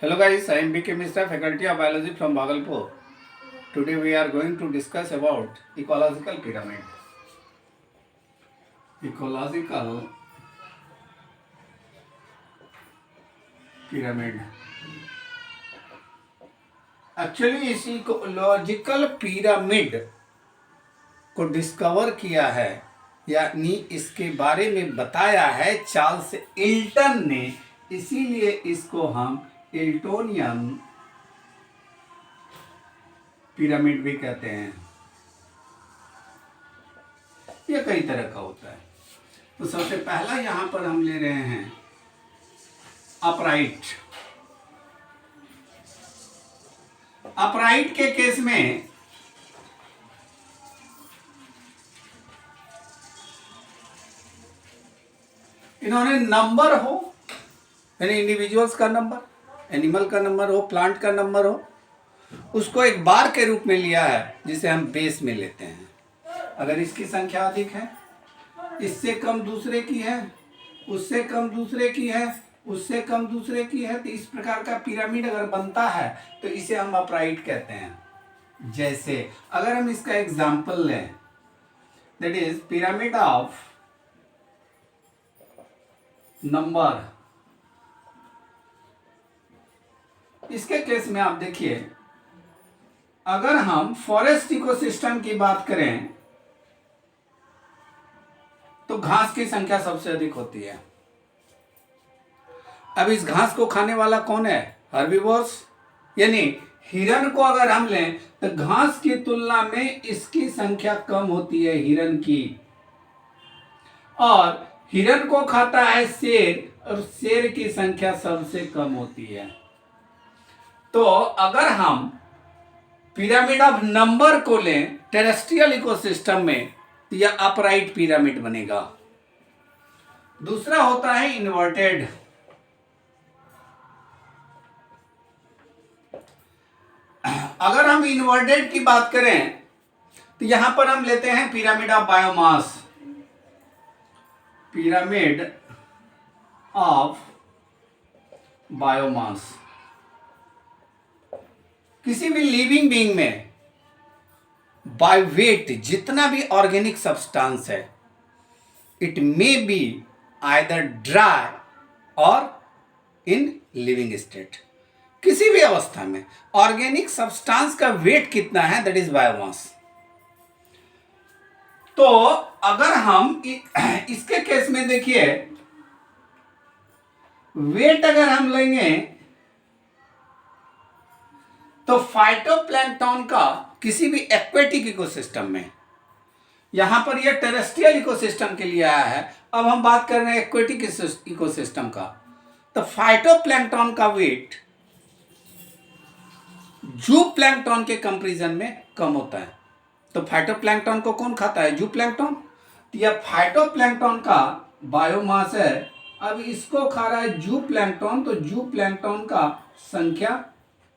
Hello guys, I am BK Mishra, Faculty of Biology from Bhagalpur. Today we are going to discuss about ecological pyramid. Ecological pyramid. Actually इस ecological pyramid को discover किया है यानी इसके बारे में बताया है चार्ल्स इल्टन ने, इसीलिए इसको हम इल्टोनियन पिरामिड भी कहते हैं। ये कई तरह का होता है। तो सबसे पहला यहां पर हम ले रहे हैं अपराइट। अपराइट के केस में इन्होंने नंबर हो यानी इंडिविजुअल्स का नंबर, एनिमल का नंबर हो, प्लांट का नंबर हो, उसको एक बार के रूप में लिया है जिसे हम बेस में लेते हैं। अगर इसकी संख्या अधिक है, इससे कम दूसरे की है, उससे कम दूसरे की है, उससे कम दूसरे की है, तो इस प्रकार का पिरामिड अगर बनता है तो इसे हम अपराइट कहते हैं। जैसे अगर हम इसका एग्जाम्पल लें, that is pyramid of number. इसके केस में आप देखिए, अगर हम फॉरेस्ट इकोसिस्टम की बात करें तो घास की संख्या सबसे अधिक होती है। अब इस घास को खाने वाला कौन है? हर्बीवोर्स, यानी हिरन को अगर हम लें तो घास की तुलना में इसकी संख्या कम होती है हिरन की, और हिरन को खाता है शेर, और शेर की संख्या सबसे कम होती है। तो अगर हम पिरामिड ऑफ नंबर को लें टेरेस्ट्रियल इकोसिस्टम में तो यह अपराइट पिरामिड बनेगा। दूसरा होता है इन्वर्टेड। अगर हम इन्वर्टेड की बात करें तो यहां पर हम लेते हैं pyramid of biomass. Pyramid of biomass किसी भी लिविंग बीइंग में बाय वेट जितना भी ऑर्गेनिक सब्सटेंस है, it may be either dry और इन लिविंग स्टेट, किसी भी अवस्था में ऑर्गेनिक सब्सटेंस का वेट कितना है, दैट इज बायोमास। तो अगर हम इसके केस में देखिए, वेट अगर हम लेंगे तो फाइटोप्लैंक्टन का किसी भी एक्वेटिक इकोसिस्टम में, यहां पर यह टेरेस्ट्रियल इकोसिस्टम के लिए आया है, अब हम बात कर रहे हैं एक्वेटिक इकोसिस्टम का, तो फाइटोप्लैंक्टन का वेट जूप्लैंक्टन के कंपैरिजन में कम होता है। तो फाइटोप्लैंक्टन को कौन खाता है? जूप्लैंक्टन। तो यह फाइटोप्लैंक्टन का बायोमास है, अब इसको खा रहा है जूप्लैंक्टन, तो जूप्लैंक्टन का संख्या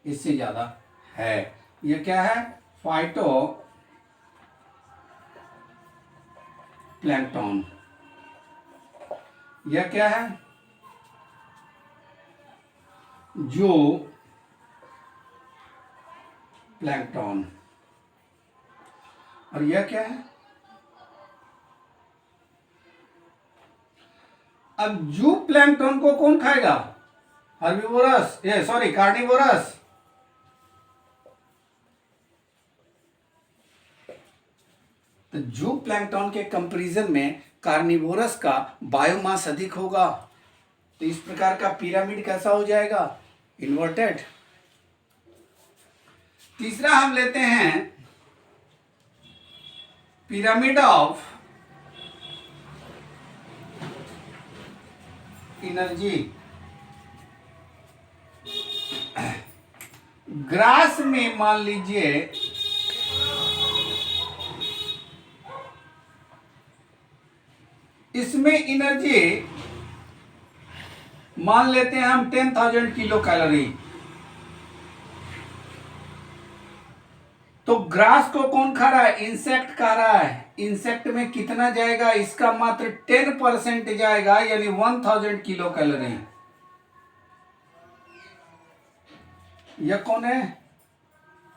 इससे ज्यादा है। यह क्या है? Phyto plankton. यह क्या है? जो प्लैंक्टन। और यह क्या है? अब जू प्लैंक्टन को कौन खाएगा? हर्बीवोरस, ये सॉरी कार्निवोरस। तो जू प्लैंक्टन के कंपैरिजन में कार्निवोरस का बायोमास अधिक होगा। तो इस प्रकार का पिरामिड कैसा हो जाएगा? इन्वर्टेड। तीसरा हम लेते हैं पिरामिड ऑफ एनर्जी। ग्रास में मान लीजिए इसमें एनर्जी मान लेते हैं हम 10,000 किलो कैलोरी। तो ग्रास को कौन खा रहा है? इंसेक्ट खा रहा है। इंसेक्ट में कितना जाएगा? इसका मात्र 10% जाएगा, यानी 1000 किलो कैलोरी। यह कौन है?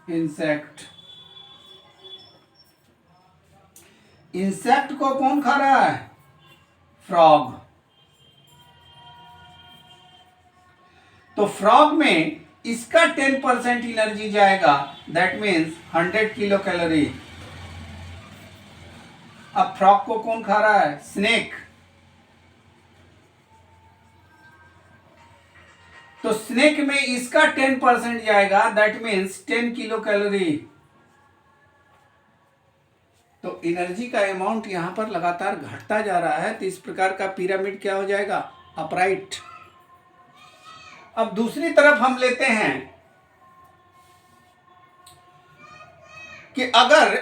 इंसेक्ट। इंसेक्ट को कौन खा रहा है? फ्रॉग। तो फ्रॉग में इसका 10% एनर्जी जाएगा, दैट मीन्स 100 किलो कैलोरी। अब फ्रॉग को कौन खा रहा है? स्नेक। तो स्नेक में इसका 10% जाएगा, दैट मीन्स 10 किलो कैलोरी। तो एनर्जी का अमाउंट यहां पर लगातार घटता जा रहा है, तो इस प्रकार का पिरामिड क्या हो जाएगा? अपराइट। अब दूसरी तरफ हम लेते हैं कि अगर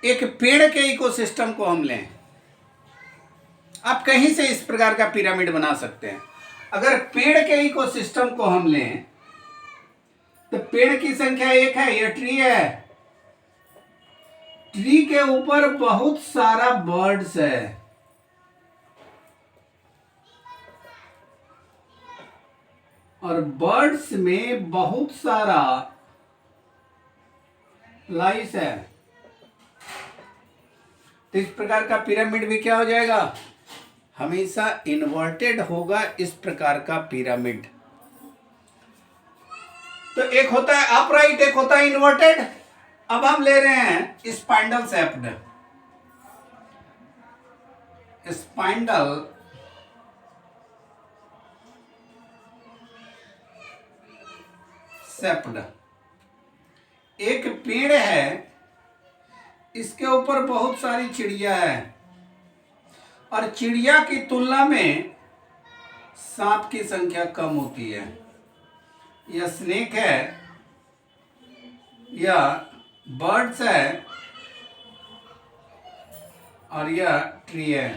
एक पेड़ के इकोसिस्टम को हम लें, आप कहीं से इस प्रकार का पिरामिड बना सकते हैं। अगर पेड़ के इकोसिस्टम को हम लें तो पेड़ की संख्या 1 है, यह ट्री है। ट्री के ऊपर बहुत सारा बर्ड्स है, और बर्ड्स में बहुत सारा लाइस है। तो इस प्रकार का पिरामिड भी क्या हो जाएगा? हमेशा इन्वर्टेड होगा इस प्रकार का पिरामिड। तो एक होता है अपराइट, एक होता है इन्वर्टेड। अब हम ले रहे हैं स्पाइंडल शेप्ड। स्पाइंडल शेप्ड एक पेड़ है, इसके ऊपर बहुत सारी चिड़िया है, और चिड़िया की तुलना में सांप की संख्या कम होती है। यह स्नेक है, यह बर्ड्स है, और यह ट्री है।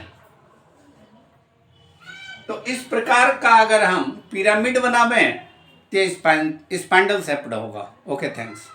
तो इस प्रकार का अगर हम पिरामिड बनावें तो स्पाइंडल शेप्ड होगा। Okay, thanks.